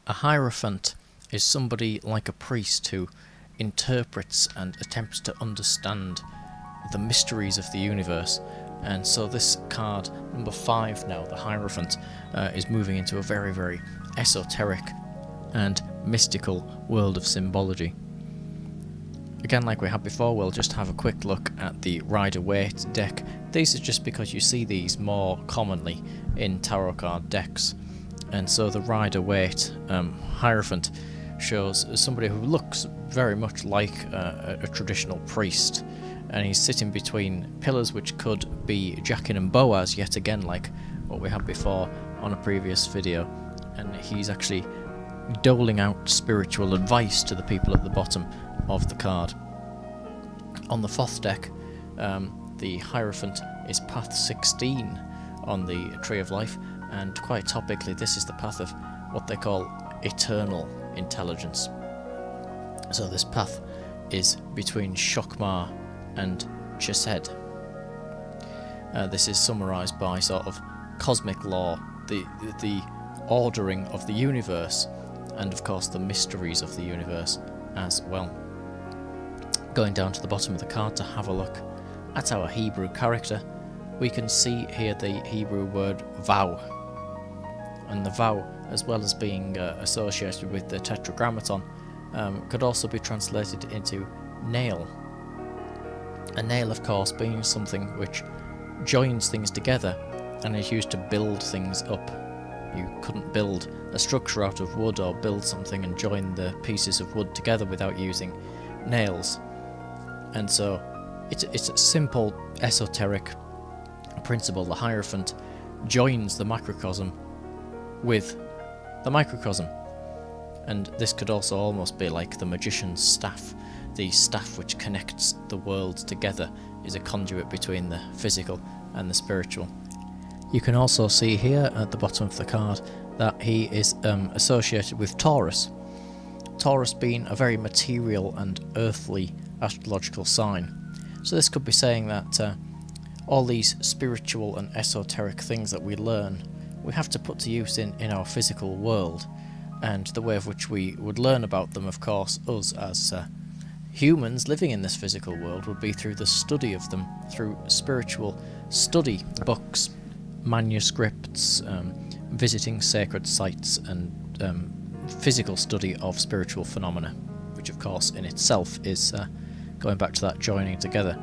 A Hierophant is somebody like a priest who interprets and attempts to understand the mysteries of the universe. And so this card, number 5 now, the Hierophant, is moving into a very, very esoteric and mystical world of symbology. Again, like we had before, we'll just have a quick look at the Rider-Waite deck. These are just because you see these more commonly in tarot card decks. And so the Rider-Waite Hierophant shows somebody who looks very much like a traditional priest. And he's sitting between pillars which could be Jachin and Boaz, yet again like what we had before on a previous video. And he's actually doling out spiritual advice to the people at the bottom of the card. On the Thoth deck, the Hierophant is path 16 on the Tree of Life, and quite topically this is the path of what they call eternal intelligence. So this path is between Shokmar and Chesed. This is summarised by sort of cosmic law, the ordering of the universe, and of course the mysteries of the universe as well. Going down to the bottom of the card to have a look at our Hebrew character, we can see here the Hebrew word vow. And the vow, as well as being associated with the tetragrammaton, could also be translated into nail. A nail, of course, being something which joins things together and is used to build things up. You couldn't build a structure out of wood or build something and join the pieces of wood together without using nails. And so it's a simple esoteric principle. The Hierophant joins the macrocosm with the microcosm. And this could also almost be like the magician's staff. The staff which connects the worlds together is a conduit between the physical and the spiritual. You can also see here at the bottom of the card that he is associated with Taurus. Taurus being a very material and earthly astrological sign. So this could be saying that all these spiritual and esoteric things that we learn, we have to put to use in our physical world. And the way of which we would learn about them, of course, us as humans living in this physical world, would be through the study of them, through spiritual study, books, manuscripts, visiting sacred sites, and physical study of spiritual phenomena, which of course in itself is going back to that joining together.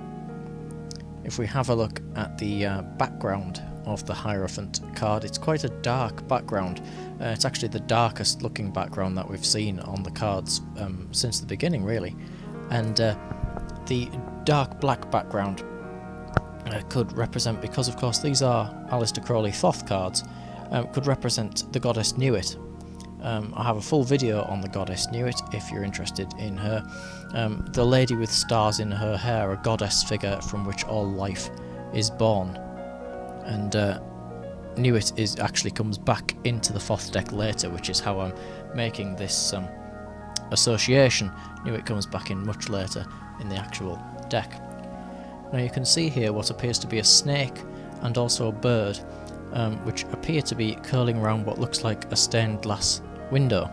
If we have a look at the background of the Hierophant card, it's quite a dark background. It's actually the darkest looking background that we've seen on the cards since the beginning, really. And the dark black background could represent, because of course these are Aleister Crowley Thoth cards, could represent the goddess Nuit. I have a full video on the goddess Nuit if you're interested in her. The lady with stars in her hair, a goddess figure from which all life is born. And Nuit actually comes back into the Thoth deck later, which is how I'm making this association. Nuit comes back in much later in the actual deck. Now you can see here what appears to be a snake and also a bird, which appear to be curling around what looks like a stained glass window.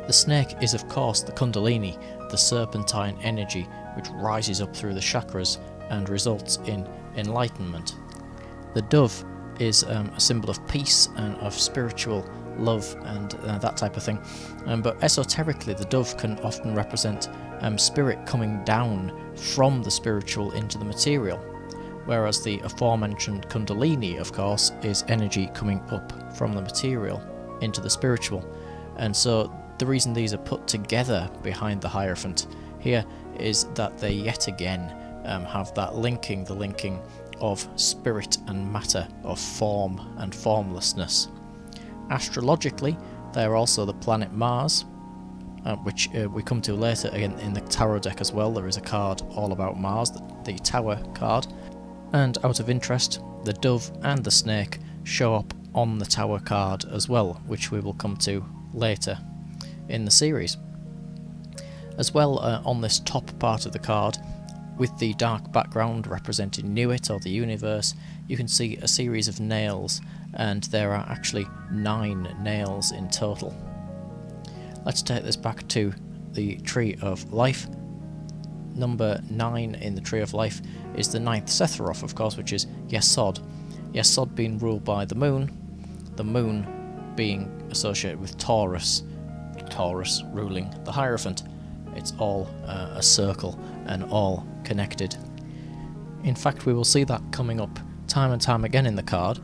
The snake is of course the Kundalini, the serpentine energy which rises up through the chakras and results in enlightenment. The dove is a symbol of peace and of spiritual love and that type of thing. But esoterically, the dove can often represent spirit coming down from the spiritual into the material, whereas the aforementioned Kundalini, of course, is energy coming up from the material into the spiritual. And so the reason these are put together behind the Hierophant here is that they yet again have that linking, the linking of spirit and matter, of form and formlessness. Astrologically, they are also the planet Mars, which we come to later again in the tarot deck as well. There is a card all about Mars, the Tower card. And out of interest, the dove and the snake show up on the Tower card as well, which we will come to later in the series. As well, on this top part of the card, with the dark background representing Nuit or the universe, you can see a series of nails, and there are actually 9 nails in total. Let's take this back to the Tree of Life. Number 9 in the Tree of Life is the 9th Sephiroth, of course, which is Yesod. Yesod being ruled by the moon being associated with Taurus ruling the Hierophant. It's all a circle and all connected. In fact, we will see that coming up time and time again in the card.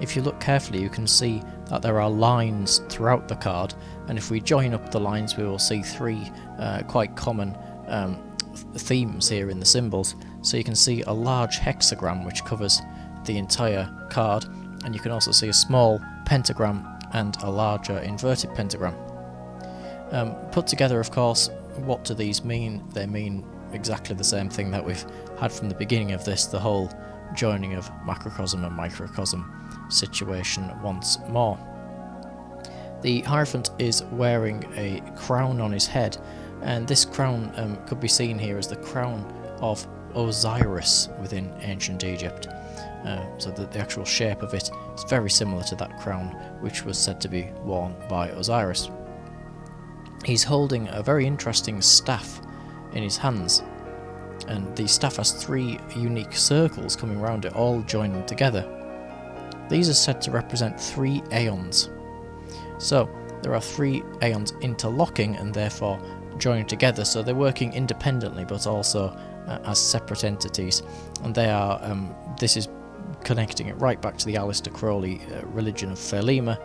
If you look carefully, you can see that there are lines throughout the card, and if we join up the lines, we will see 3 quite common themes here in the symbols. So you can see a large hexagram which covers the entire card, and you can also see a small pentagram and a larger inverted pentagram. Put together, of course, what do these mean? They mean exactly the same thing that we've had from the beginning of this, the whole joining of macrocosm and microcosm situation once more. The Hierophant is wearing a crown on his head, and this crown could be seen here as the crown of Osiris within ancient Egypt. So that the actual shape of it is very similar to that crown which was said to be worn by Osiris. He's holding a very interesting staff in his hands, and the staff has 3 unique circles coming around it, all joining together. These are said to represent 3 aeons. So there are 3 aeons interlocking and therefore joining together, so they're working independently but also as separate entities, and they are this is connecting it right back to the Aleister Crowley religion of Thelema.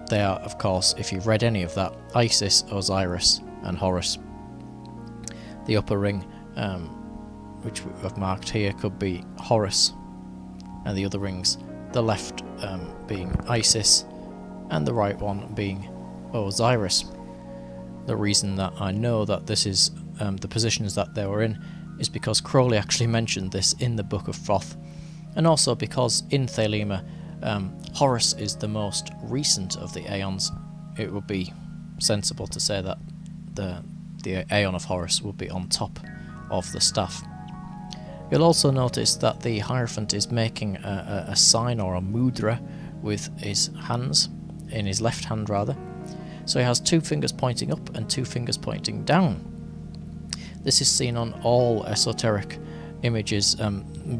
They are, of course, if you've read any of that, Isis, Osiris and Horus. The upper ring, which I've marked here, could be Horus, and the other rings, the left being Isis and the right one being Osiris. The reason that I know that this is the positions that they were in is because Crowley actually mentioned this in the Book of Thoth, and also because in Thelema Horus is the most recent of the aeons. It would be sensible to say that the aeon of Horus would be on top of the staff. You'll also notice that the Hierophant is making a sign or a mudra with his hands, in his left hand rather. So he has 2 fingers pointing up and 2 fingers pointing down. This is seen on all esoteric images,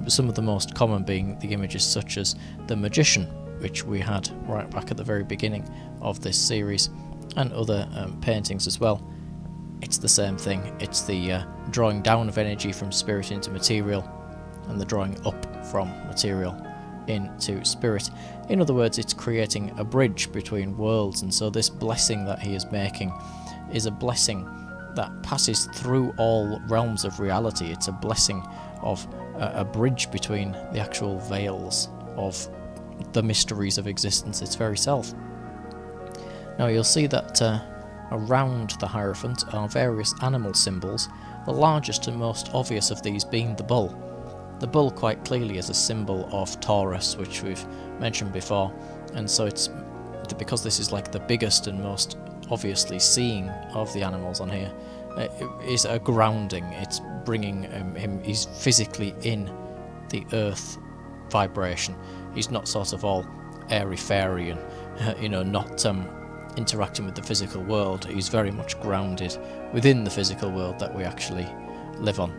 some of the most common being the images such as the Magician, which we had right back at the very beginning of this series, and other paintings as well. It's the same thing. It's the drawing down of energy from spirit into material, and the drawing up from material into spirit. In other words, it's creating a bridge between worlds, and so this blessing that he is making is a blessing that passes through all realms of reality. It's a blessing of a bridge between the actual veils of the mysteries of existence, its very self. Now you'll see that around the Hierophant are various animal symbols, the largest and most obvious of these being the bull. The bull quite clearly is a symbol of Taurus, which we've mentioned before, and so it's because this is like the biggest and most obviously seeing of the animals on here. It is a grounding. It's bringing him. He's physically in the earth vibration. He's not sort of all airy-fairy and not interacting with the physical world. He's very much grounded within the physical world that we actually live on.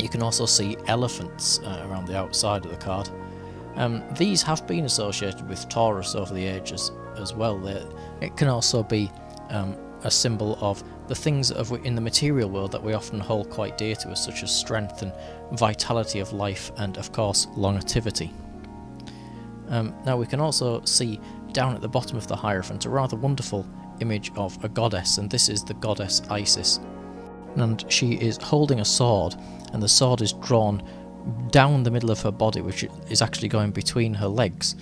You can also see elephants around the outside of the card. These have been associated with Taurus over the ages as well. It can also be a symbol of the things in the material world that we often hold quite dear to us, such as strength and vitality of life and, of course, longevity. Now we can also see down at the bottom of the Hierophant a rather wonderful image of a goddess, and this is the goddess Isis. And she is holding a sword, and the sword is drawn down the middle of her body, which is actually going between her legs,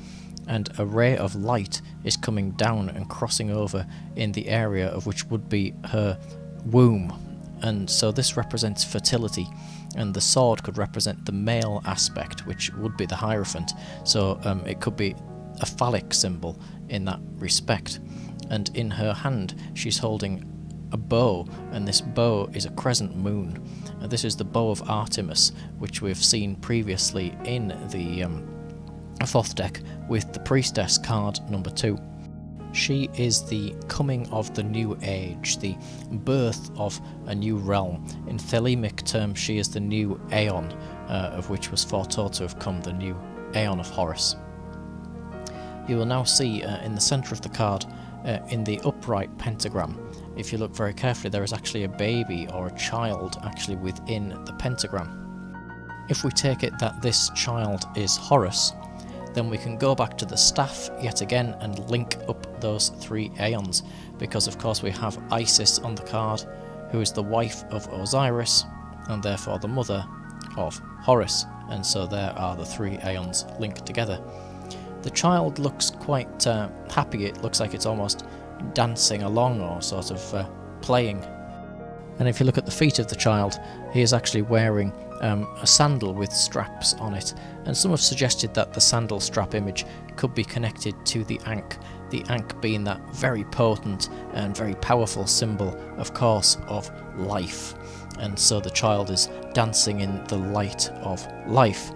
and a ray of light is coming down and crossing over in the area of which would be her womb. And so this represents fertility, and the sword could represent the male aspect, which would be the Hierophant. So it could be a phallic symbol in that respect. And in her hand she's holding a bow, and this bow is a crescent moon. This is the bow of Artemis, which we've seen previously in the Thoth deck with the priestess card number 2. She is the coming of the new age, the birth of a new realm. In Thelemic terms, she is the new Aeon, of which was foretold to have come the new Aeon of Horus. You will now see in the centre of the card, in the upright pentagram, if you look very carefully, there is actually a baby or a child actually within the pentagram. If we take it that this child is Horus, then we can go back to the staff yet again and link up those 3 Aeons, because of course we have Isis on the card, who is the wife of Osiris and therefore the mother of Horus, and so there are the 3 Aeons linked together. The child looks quite happy. It looks like it's almost dancing along or sort of playing. And if you look at the feet of the child, he is actually wearing a sandal with straps on it, and some have suggested that the sandal strap image could be connected to the Ankh being that very potent and very powerful symbol, of course, of life, and so the child is dancing in the light of life.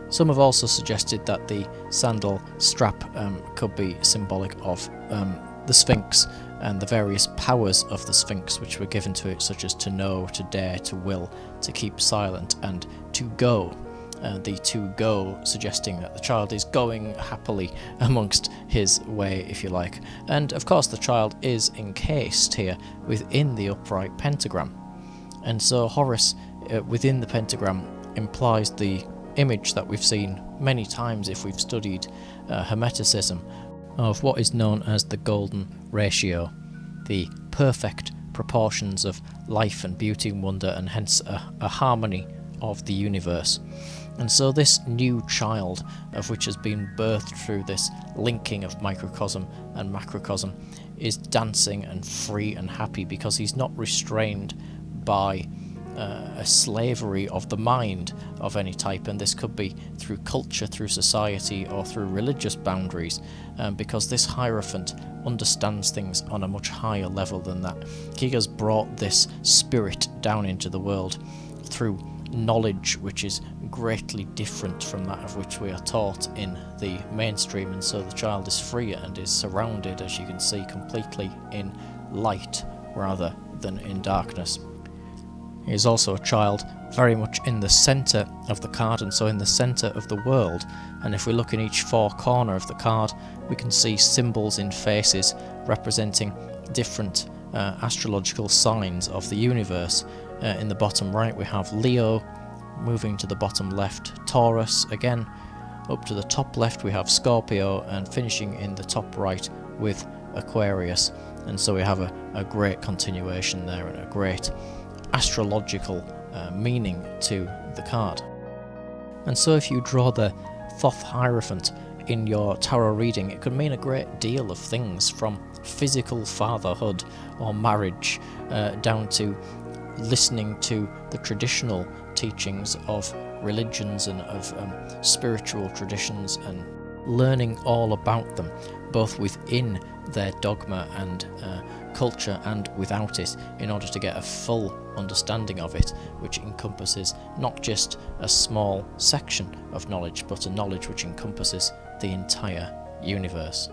Some have also suggested that the sandal strap could be symbolic of the Sphinx and the various powers of the Sphinx which were given to it, such as to know, to dare, to will, to keep silent, and to go. The to go suggesting that the child is going happily amongst his way, if you like. And of course the child is encased here within the upright pentagram. And so Horus within the pentagram implies the image that we've seen many times if we've studied Hermeticism, of what is known as the golden ratio, the perfect proportions of life and beauty and wonder, and hence a harmony of the universe. And so this new child, of which has been birthed through this linking of microcosm and macrocosm, is dancing and free and happy because he's not restrained by a slavery of the mind of any type, and this could be through culture, through society, or through religious boundaries, because this Hierophant understands things on a much higher level than that. He has brought this spirit down into the world through knowledge which is greatly different from that of which we are taught in the mainstream, and so the child is free and is surrounded, as you can see, completely in light rather than in darkness. He is also a child very much in the centre of the card, and so in the centre of the world. And if we look in each 4 corner of the card, we can see symbols in faces representing different astrological signs of the universe. In the bottom right we have Leo, moving to the bottom left Taurus again, up to the top left we have Scorpio, and finishing in the top right with Aquarius. And so we have a great continuation there and a great astrological meaning to the card. And so if you draw the Thoth Hierophant in your tarot reading, it could mean a great deal of things, from physical fatherhood or marriage down to listening to the traditional teachings of religions and of spiritual traditions and learning all about them, both within their dogma and culture and without it, in order to get a full understanding of it, which encompasses not just a small section of knowledge, but a knowledge which encompasses the entire universe.